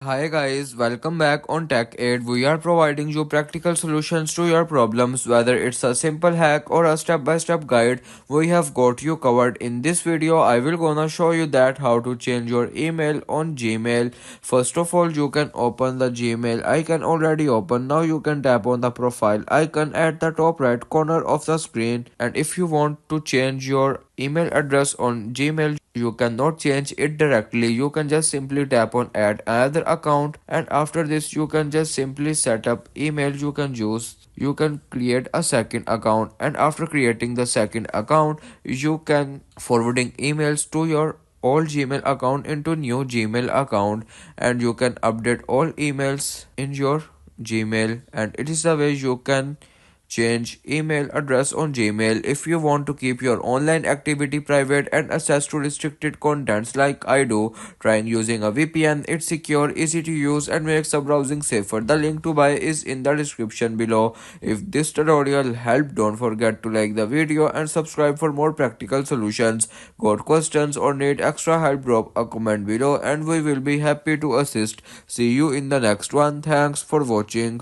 Hi guys, welcome back on Tech Aid. We are providing you practical solutions to your problems, whether it's a simple hack or a step-by-step guide. We have got you covered. In this video, I will gonna show you that how to change your email on Gmail. First of all, you can open the Gmail icon already open. Now you can tap on the profile icon at the top right corner of the screen. And if you want to change your email address on Gmail, you cannot change it directly. You can just simply tap on add another account, and after this you can just simply set up email you can use. You can create a second account, and after creating the second account you can forwarding emails to your old Gmail account into new Gmail account, and you can update all emails in your Gmail, and it is the way you can change email address on Gmail. If you want to keep your online activity private and access to restricted contents like I do, trying using a VPN. It's secure, easy to use, and makes the browsing safer. The link to buy is in the description below. If this tutorial helped, don't forget to like the video and subscribe for more practical solutions. Got questions or need extra help? Drop a comment below and we will be happy to assist. See you in the next one. Thanks for watching.